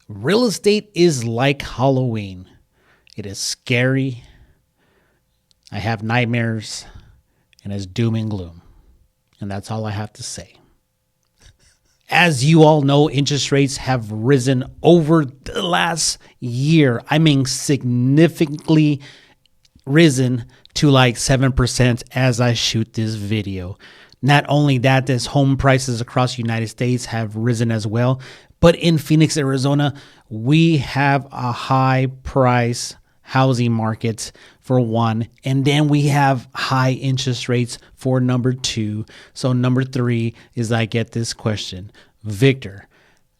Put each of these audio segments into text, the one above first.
Real estate is like Halloween. It is scary. I have nightmares, and it's doom and gloom. And that's all I have to say. As you all know, interest rates have risen over the last year. I mean, significantly risen to like 7% as I shoot this video. Not only that, this home prices across the United States have risen as well. But in Phoenix, Arizona, we have a high price housing market for one, and then we have high interest rates for number two. So number three is I get this question, Victor,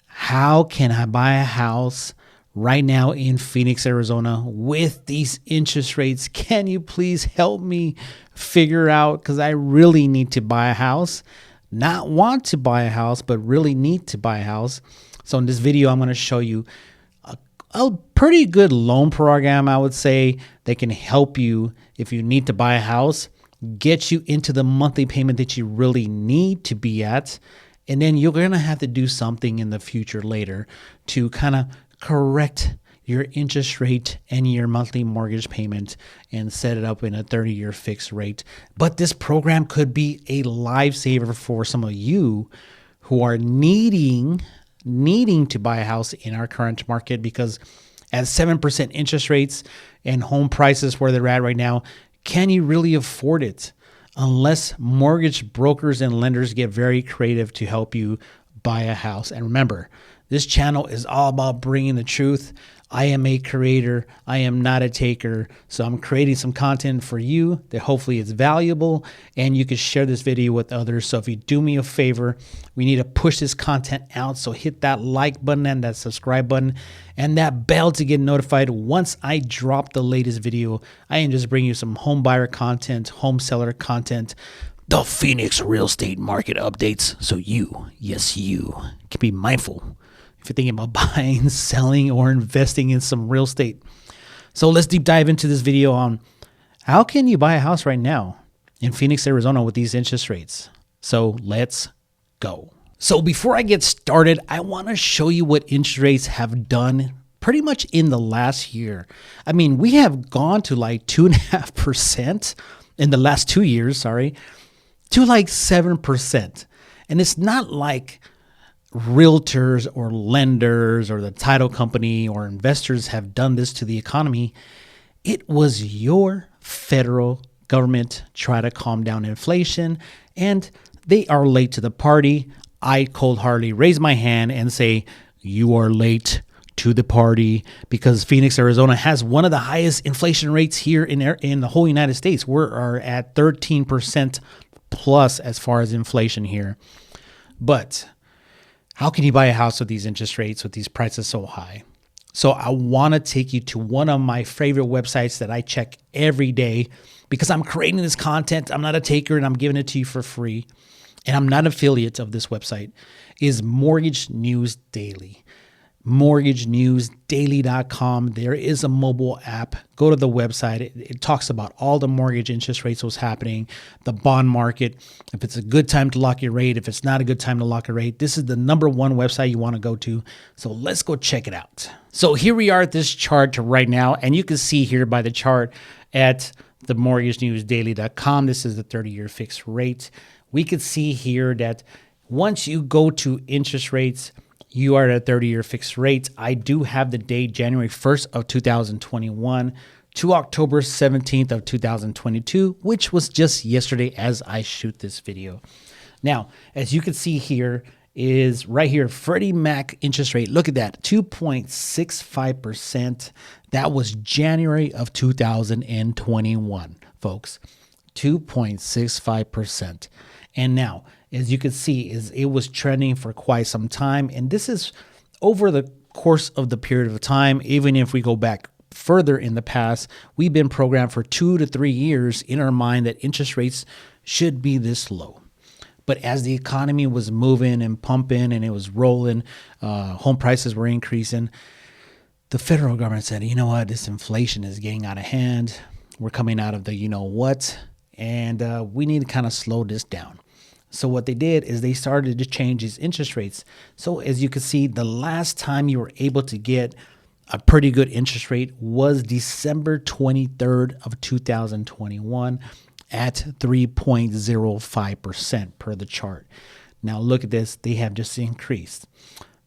how can I buy a house right now in Phoenix, Arizona with these interest rates? Can you please help me figure out, because I really need to buy a house, not want to buy a house, but really need to buy a house. So in this video, I'm going to show you a pretty good loan program, I would say, that can help you if you need to buy a house, get you into the monthly payment that you really need to be at. And then you're going to have to do something in the future later to kind of correct your interest rate and your monthly mortgage payment and set it up in a 30-year fixed rate. But this program could be a lifesaver for some of you who are needing to buy a house in our current market, because at 7% interest rates and home prices where they're at right now, can you really afford it? Unless mortgage brokers and lenders get very creative to help you buy a house. And remember, this channel is all about bringing the truth. I am a creator. I am not a taker. So I'm creating some content for you that hopefully is valuable, and you can share this video with others. So if you do me a favor, we need to push this content out. So hit that like button and that subscribe button and that bell to get notified once I drop the latest video. I am just bringing you some home buyer content, home seller content, the Phoenix real estate market updates. So you, yes, you can be mindful if you're thinking about buying, selling, or investing in some real estate. So let's deep dive into this video on how can you buy a house right now in Phoenix, Arizona with these interest rates. So let's go. So before I get started, I want to show you what interest rates have done pretty much in the last year. I mean, we have gone to like 2.5% in the last 2 years, to like 7%. And it's not like realtors or lenders or the title company or investors have done this to the economy. It was your federal government try to calm down inflation, and they are late to the party. I cold-heartedly raise my hand and say, you are late to the party, because Phoenix, Arizona has one of the highest inflation rates here in the whole United States. We're at 13% plus as far as inflation here. But how can you buy a house with these interest rates, with these prices so high? So I want to take you to one of my favorite websites that I check every day, because I'm creating this content. I'm not a taker, and I'm giving it to you for free. And I'm not an affiliate of this website, is Mortgage News Daily. MortgageNewsDaily.com. There is a mobile app. Go to the website. It talks about all the mortgage interest rates, what's happening, the bond market, if it's a good time to lock your rate, if it's not a good time to lock a rate. This is the number one website you want to go to. So let's go check it out. So here we are at this chart right now, and you can see here by the chart at the MortgageNewsDaily.com. This is the 30-year fixed rate. We could see here that once you go to interest rates, you are at a 30-year fixed rate. I do have the date January 1st of 2021 to October 17th of 2022, which was just yesterday as I shoot this video. Now, as you can see here is right here, Freddie Mac interest rate. Look at that, 2.65%. That was January of 2021, folks, 2.65%. And now, as you can see, it was trending for quite some time. And this is over the course of the period of time. Even if we go back further in the past, we've been programmed for 2 to 3 years in our mind that interest rates should be this low. But as the economy was moving and pumping and it was rolling, home prices were increasing, the federal government said, you know what, this inflation is getting out of hand. We're coming out of the you know what, and we need to kind of slow this down. So what they did is they started to change these interest rates. So as you can see, the last time you were able to get a pretty good interest rate was December 23rd of 2021 at 3.05% per the chart. Now look at this, they have just increased.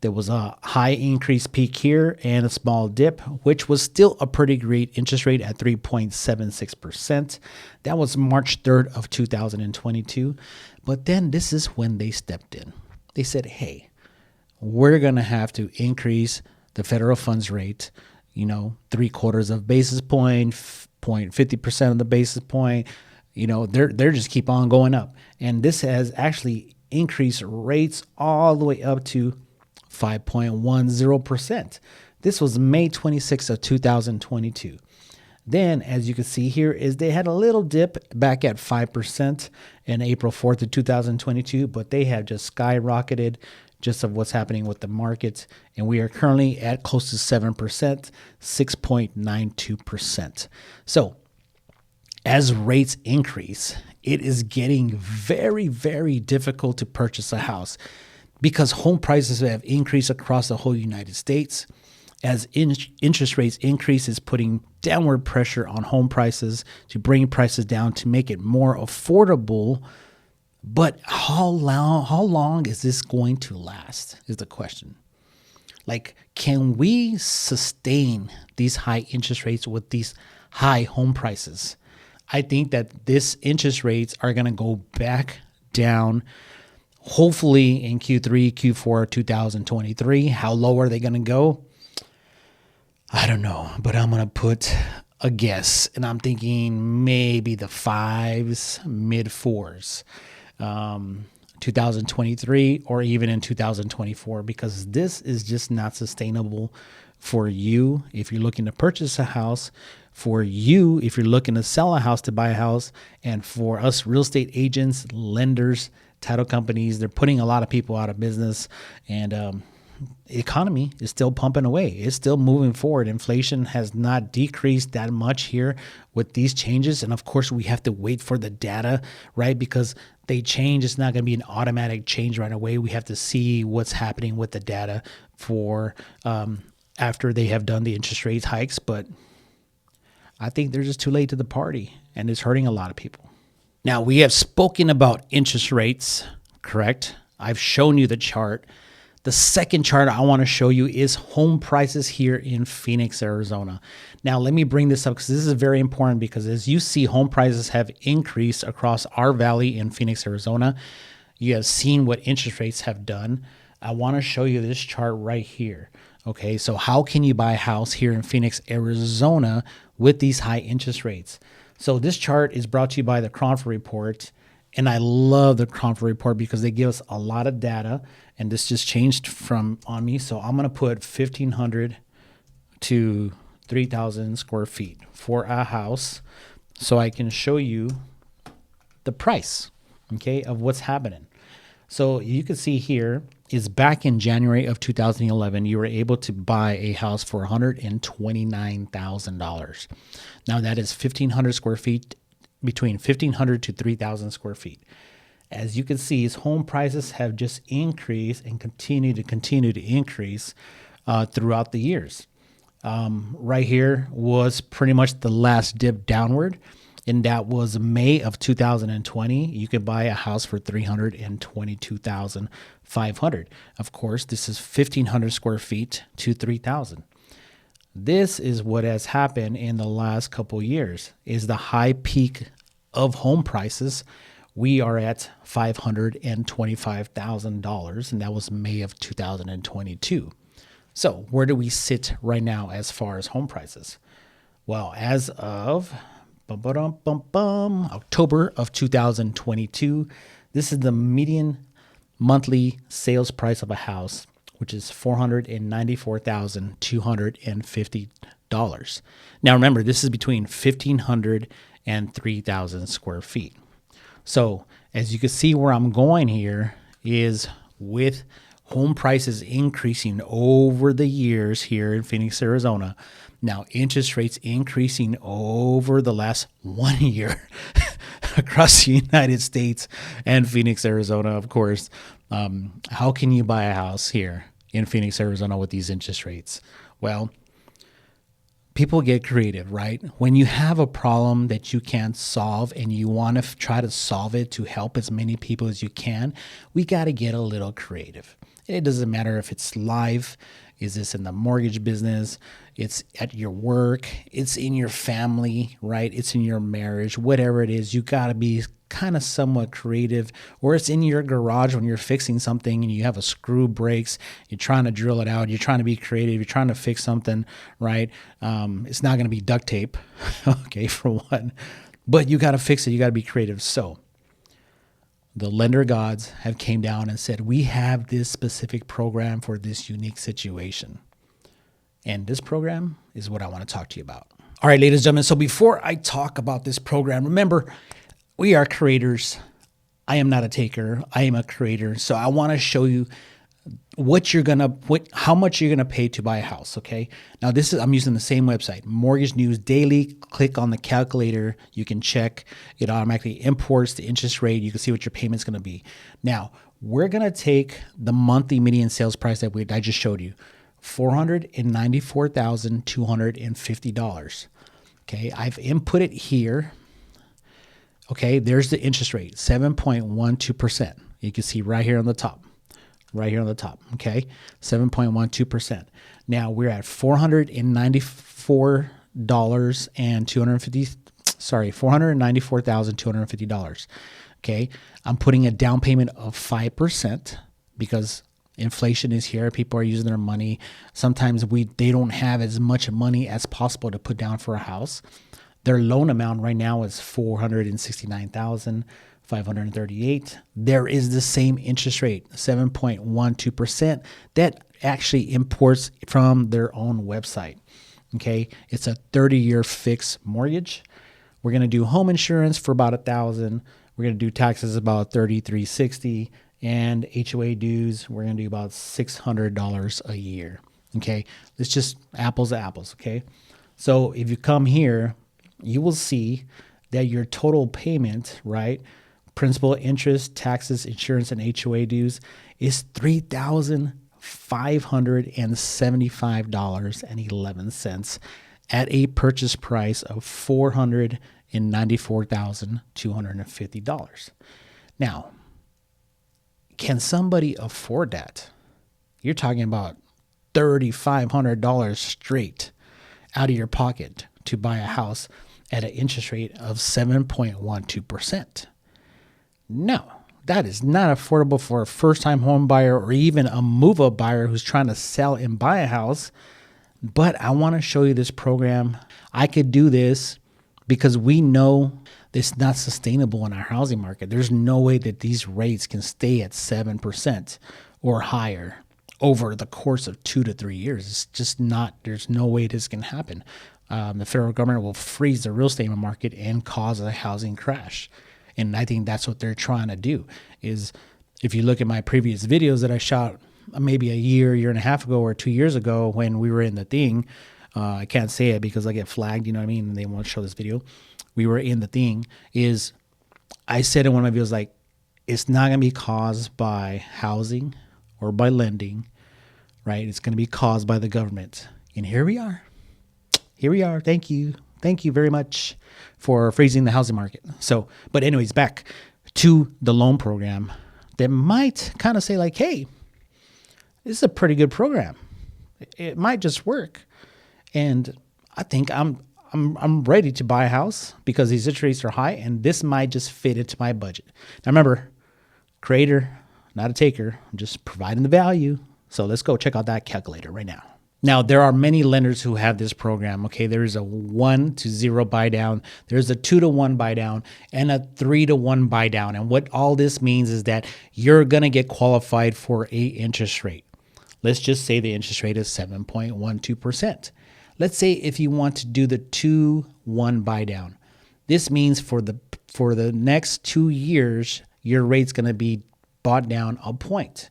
There was a high increase peak here and a small dip, which was still a pretty great interest rate at 3.76%. That was March 3rd of 2022. But then this is when they stepped in. They said, hey, we're going to have to increase the federal funds rate, 3/4 of basis point, 0.50% of the basis point. They're just keep on going up. And this has actually increased rates all the way up to 5.10%. This was May 26th of 2022. Then, as you can see here, is they had a little dip back at 5% in April 4th of 2022, but they have just skyrocketed just of what's happening with the market. And we are currently at close to 7%, 6.92%. So as rates increase, it is getting very, very difficult to purchase a house because home prices have increased across the whole United States. As interest rates increase, is putting downward pressure on home prices to bring prices down to make it more affordable. But how long is this going to last is the question. Can we sustain these high interest rates with these high home prices? I think that this interest rates are going to go back down, hopefully in Q3, Q4 2023. How low are they going to go? I don't know, but I'm going to put a guess, and I'm thinking maybe the 5s, mid 4s, 2023 or even in 2024, because this is just not sustainable for you if you're looking to purchase a house, for you if you're looking to sell a house to buy a house, and for us real estate agents, lenders, title companies. They're putting a lot of people out of business, and the economy is still pumping away. It's still moving forward. Inflation has not decreased that much here with these changes. And of course, we have to wait for the data, right? Because they change. It's not going to be an automatic change right away. We have to see what's happening with the data for after they have done the interest rate hikes. But I think they're just too late to the party, and it's hurting a lot of people. Now, we have spoken about interest rates, correct? I've shown you the chart. The second chart I want to show you is home prices here in Phoenix, Arizona. Now, let me bring this up because this is very important, because as you see, home prices have increased across our valley in Phoenix, Arizona. You have seen what interest rates have done. I want to show you this chart right here. Okay, so how can you buy a house here in Phoenix, Arizona with these high interest rates? So this chart is brought to you by the Cronford Report. And I love the Cronford Report because they give us a lot of data. And this just changed on me. So I'm going to put 1,500 to 3,000 square feet for a house so I can show you the price, okay, of what's happening. So you can see here is back in January of 2011, you were able to buy a house for $129,000. Now that is 1,500 square feet, between 1,500 to 3,000 square feet. As you can see, his home prices have just increased and continue to increase throughout the years. Right here was pretty much the last dip downward, and that was May of 2020. You could buy a house for $322,500. Of course, this is 1,500 square feet to 3,000. This is what has happened in the last couple years, is the high peak of home prices. We are at $525,000, and that was May of 2022. So where do we sit right now as far as home prices? Well, as of October of 2022, this is the median monthly sales price of a house, which is $494,250. Now remember, this is between 1,500 and 3,000 square feet. So as you can see, where I'm going here is with home prices increasing over the years here in Phoenix, Arizona. Now interest rates increasing over the last 1 year, across the United States and Phoenix, Arizona, of course. How can you buy a house here in Phoenix, Arizona with these interest rates? Well, people get creative, right? When you have a problem that you can't solve and you want to try to solve it to help as many people as you can, we got to get a little creative. It doesn't matter if it's live, is this in the mortgage business, it's at your work, it's in your family, right? It's in your marriage, whatever it is, you got to be kind of somewhat creative. Or it's in your garage when you're fixing something and you have a screw breaks, you're trying to drill it out, you're trying to be creative, you're trying to fix something, right? It's not going to be duct tape, okay, for one, but you got to fix it, you got to be creative. So the lender gods have came down and said, we have this specific program for this unique situation. And this program is what I want to talk to you about. All right, ladies and gentlemen. So before I talk about this program, remember, we are creators. I am not a taker. I am a creator. So I want to show you how much you're gonna pay to buy a house. Okay. Now I'm using the same website, Mortgage News Daily. Click on the calculator. You can check. It automatically imports the interest rate. You can see what your payment's gonna be. Now we're gonna take the monthly median sales price that I just showed you, $494,250. Okay. I've input it here. Okay. There's the interest rate, 7.12%. You can see right here on the top. Right here on the top, okay, 7.12%. Now we're at $494,250. Okay, I'm putting a down payment of 5% because inflation is here. People are using their money. Sometimes they don't have as much money as possible to put down for a house. Their loan amount right now is $469,538. There is the same interest rate, 7.12%, that actually imports from their own website. Okay, it's a 30-year fixed mortgage. We're gonna do home insurance for about $1,000. We're gonna do taxes about $3,360, and HOA dues we're gonna do about $600 a year. Okay, it's just apples to apples. Okay, so if you come here, you will see that your total payment, right, principal, interest, taxes, insurance, and HOA dues is $3,575.11 at a purchase price of $494,250. Now, can somebody afford that? You're talking about $3,500 straight out of your pocket to buy a house at an interest rate of 7.12%. No, that is not affordable for a first-time home buyer or even a move-up buyer who's trying to sell and buy a house. But I want to show you this program. I could do this because we know it's not sustainable in our housing market. There's no way that these rates can stay at 7% or higher over the course of 2 to 3 years. It's just not, there's no way this can happen. The federal government will freeze the real estate market and cause a housing crash. And I think that's what they're trying to do. Is if you look at my previous videos that I shot maybe a year and a half ago or 2 years ago when we were in the thing, I can't say it because I get flagged, you know what I mean? And they won't show this video. We were in the thing, is I said in one of my videos, like, it's not going to be caused by housing or by lending, right? It's going to be caused by the government. And here we are. Here we are. Thank you. Thank you very much for freezing the housing market. So, but anyways, back to the loan program that might kind of say like, hey, this is a pretty good program. It might just work. And I think I'm ready to buy a house because these interest rates are high and this might just fit into my budget. Now remember, creator, not a taker. I'm just providing the value. So let's go check out that calculator right now. Now, there are many lenders who have this program. Okay, there's a 1-0 buy down, there's a 2-1 buy down, and a 3-1 buy down. And what all this means is that you're going to get qualified for a interest rate. Let's just say the interest rate is 7.12%. Let's say if you want to do the 2-1 buy down, this means for the next 2 years, your rate's going to be bought down a point.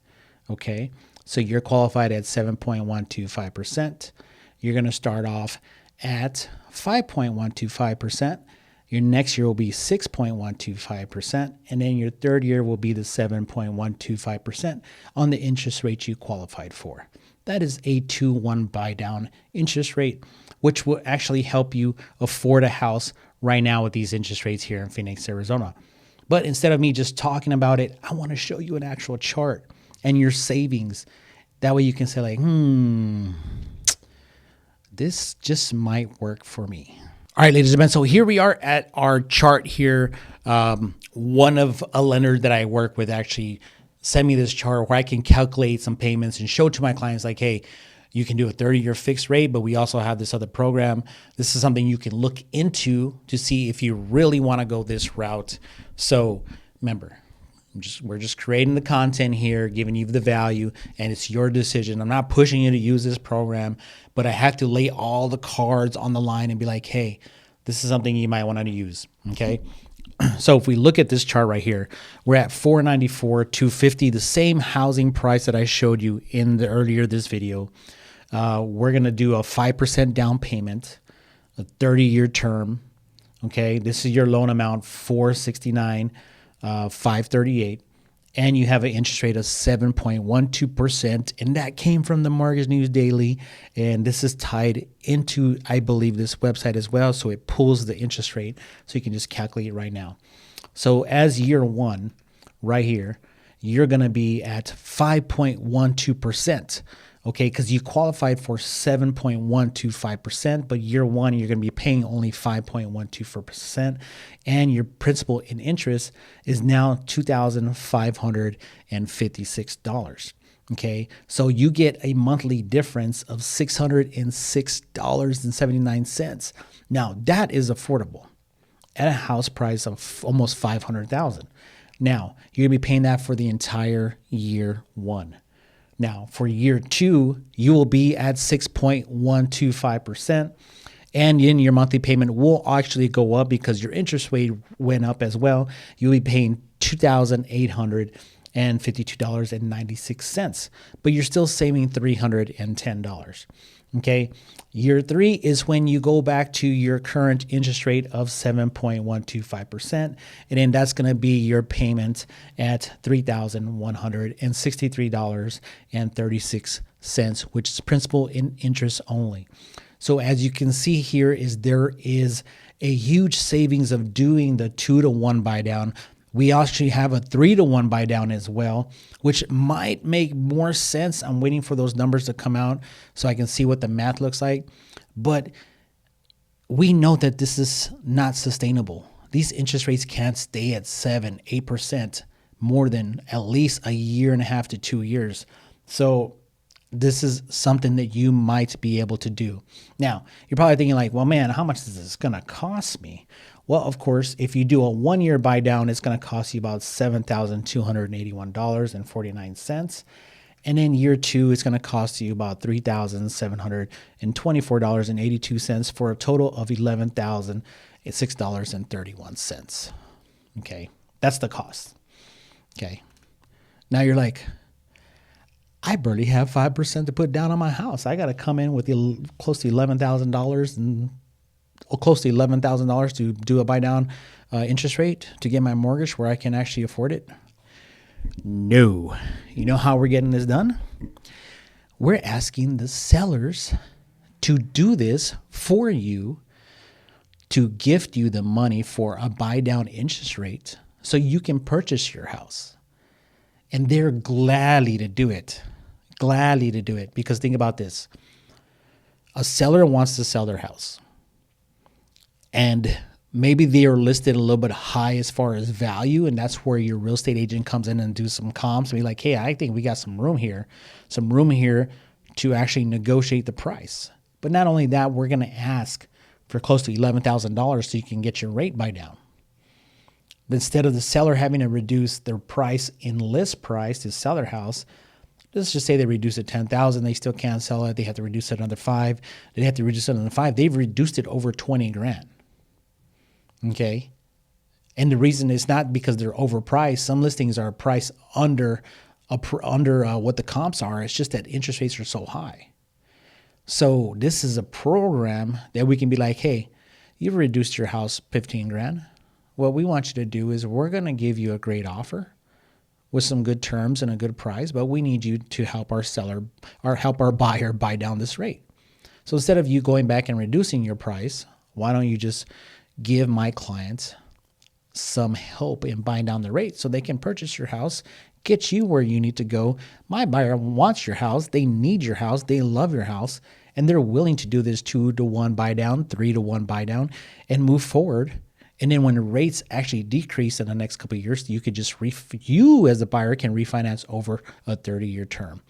Okay. So you're qualified at 7.125%. You're going to start off at 5.125%. Your next year will be 6.125%, and then your third year will be the 7.125% on the interest rate you qualified for. That is a 2-1 buy down interest rate, which will actually help you afford a house right now with these interest rates here in Phoenix, Arizona. But instead of me just talking about it, I want to show you an actual chart and your savings. That way you can say like, this just might work for me. All right, ladies and gentlemen, so here we are at our chart here. One of a lender that I work with actually sent me this chart where I can calculate some payments and show to my clients like, hey, you can do a 30-year fixed rate, but we also have this other program. This is something you can look into to see if you really want to go this route. So remember, we're just creating the content here, giving you the value, and it's your decision. I'm not pushing you to use this program, but I have to lay all the cards on the line and be like, hey, this is something you might want to use, okay? So if we look at this chart right here, we're at $494, $250, the same housing price that I showed you in the earlier this video. We're going to do a 5% down payment, a 30-year term, okay? This is your loan amount, $469. 538, and you have an interest rate of 7.12%, and that came from the Mortgage News Daily, and this is tied into, I believe, this website as well, so it pulls the interest rate, so you can just calculate it right now. So as year one, right here, you're going to be at 5.12%. Okay, because you qualified for 7.125%, but year one, you're going to be paying only 5.124%, and your principal in interest is now $2,556. Okay, so you get a monthly difference of $606.79. Now, that is affordable at a house price of almost $500,000. Now, you're going to be paying that for the entire year one. Now, for year two, you will be at 6.125%, and then your monthly payment will actually go up because your interest rate went up as well. You'll be paying $2,852.96, but you're still saving $310. Okay, year three is when you go back to your current interest rate of 7.125%, and then that's going to be your payment at $3,163.36, which is principal in interest only. So as you can see here, there is a huge savings of doing the 2-to-1 buy down. We actually have a 3-to-1 buy down as well, which might make more sense. I'm waiting for those numbers to come out so I can see what the math looks like. But we know that this is not sustainable. These interest rates can't stay at 7%, 8% more than at least a year and a half to 2 years. So this is something that you might be able to do. Now, you're probably thinking like, well, man, how much is this going to cost me? Well, of course, if you do a 1-year buy down, it's going to cost you about $7,281.49. And in year two, it's going to cost you about $3,724.82 for a total of $11,006.31. Okay, that's the cost. Okay, now you're like, I barely have 5% to put down on my house. I got to come in with close to $11,000 and close to $11,000 to do a buy down interest rate to get my mortgage where I can actually afford it. No. You know how we're getting this done? We're asking the sellers to do this for you, to gift you the money for a buy down interest rate so you can purchase your house. And they're gladly to do it. Gladly to do it. Because think about this. A seller wants to sell their house. And maybe they are listed a little bit high as far as value, and that's where your real estate agent comes in and do some comps and be like, hey, I think we got some room here to actually negotiate the price. But not only that, we're going to ask for close to $11,000 so you can get your rate buy down. But instead of the seller having to reduce their price in list price to sell their house, let's just say they reduce it $10,000, they still can't sell it. They have to reduce it another $5,000. They have to reduce it another $5,000. They've reduced it over $20,000. Okay. And the reason is not because they're overpriced. Some listings are priced under what the comps are. It's just that interest rates are so high. So this is a program that we can be like, hey, you've reduced your house 15 grand. What we want you to do is we're going to give you a great offer with some good terms and a good price, but we need you to help our seller or help our buyer buy down this rate. So instead of you going back and reducing your price, why don't you just give my clients some help in buying down the rate so they can purchase your house, get you where you need to go. My buyer wants your house. They need your house. They love your house. And they're willing to do this 2-to-1 buy down, 3-to-1 buy down, and move forward. And then when the rates actually decrease in the next couple of years, you could just, you as a buyer can refinance over a 30-year term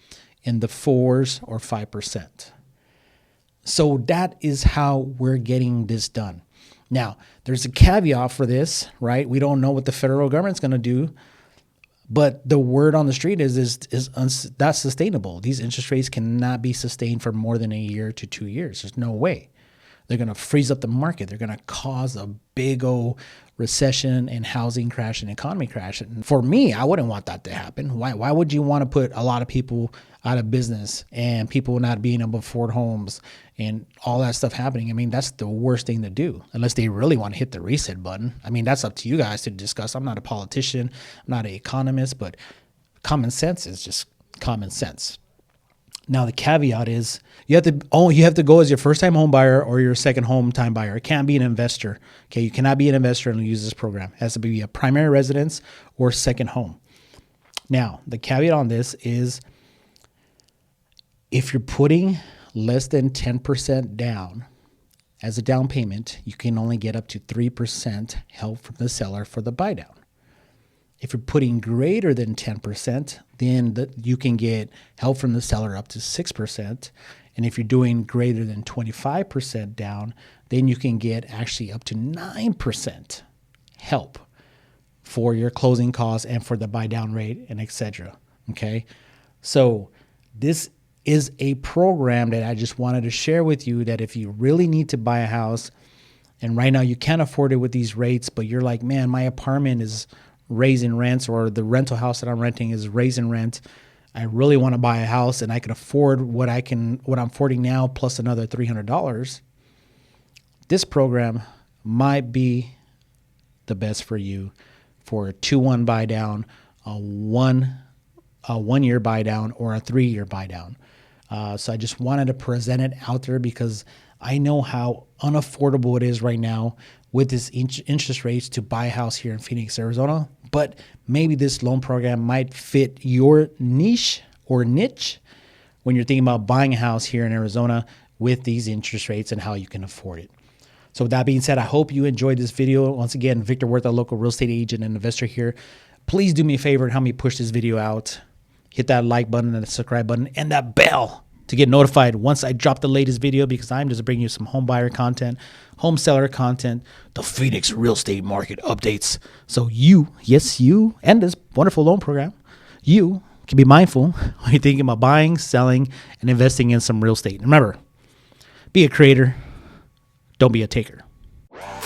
in the 4s or 5%. So that is how we're getting this done. Now, there's a caveat for this, right? We don't know what the federal government's going to do, but the word on the street is that's sustainable. These interest rates cannot be sustained for more than a year to 2 years. There's no way. They're going to freeze up the market. They're going to cause a big old recession and housing crash and economy crash. And for me, I wouldn't want that to happen. Why would you want to put a lot of people out of business and people not being able to afford homes and all that stuff happening? I mean, that's the worst thing to do unless they really want to hit the reset button. I mean, that's up to you guys to discuss. I'm not a politician. I'm not an economist, but common sense is just common sense. Now, the caveat is you have to go as your first-time home buyer or your second home time buyer. It can't be an investor. Okay, you cannot be an investor and use this program. It has to be a primary residence or second home. Now, the caveat on this is if you're putting less than 10% down as a down payment, you can only get up to 3% help from the seller for the buy down. If you're putting greater than 10%, then you can get help from the seller up to 6%. And if you're doing greater than 25% down, then you can get actually up to 9% help for your closing costs and for the buy down rate and etc. Okay. So this is a program that I just wanted to share with you that if you really need to buy a house and right now you can't afford it with these rates, but you're like, man, my apartment is raising rents or the rental house that I'm renting is raising rent. I really want to buy a house and I can afford what I'm affording now plus another $300. This program might be the best for you for a 2-1 buy down, a 1-year buy down, or a 3-year buy down. So I just wanted to present it out there because I know how unaffordable it is right now with this interest rates to buy a house here in Phoenix, Arizona. But maybe this loan program might fit your niche or niche when you're thinking about buying a house here in Arizona with these interest rates and how you can afford it. So with that being said, I hope you enjoyed this video. Once again, Victor Worth, a local real estate agent and investor here. Please do me a favor and help me push this video out. Hit that like button and the subscribe button and that bell to get notified once I drop the latest video, because I'm just bringing you some home buyer content, home seller content, the Phoenix real estate market updates. So you, yes, you, and this wonderful loan program, you can be mindful when you're thinking about buying, selling, and investing in some real estate. Remember, be a creator, don't be a taker.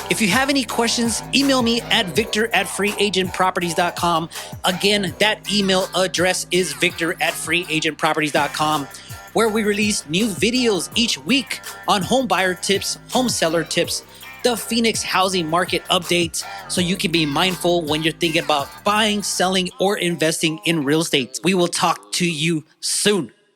If you have any questions, email me at victor@freeagentproperties.com. Again, that email address is victor@freeagentproperties.com, where we release new videos each week on home buyer tips, home seller tips, the Phoenix housing market updates, so you can be mindful when you're thinking about buying, selling, or investing in real estate. We will talk to you soon.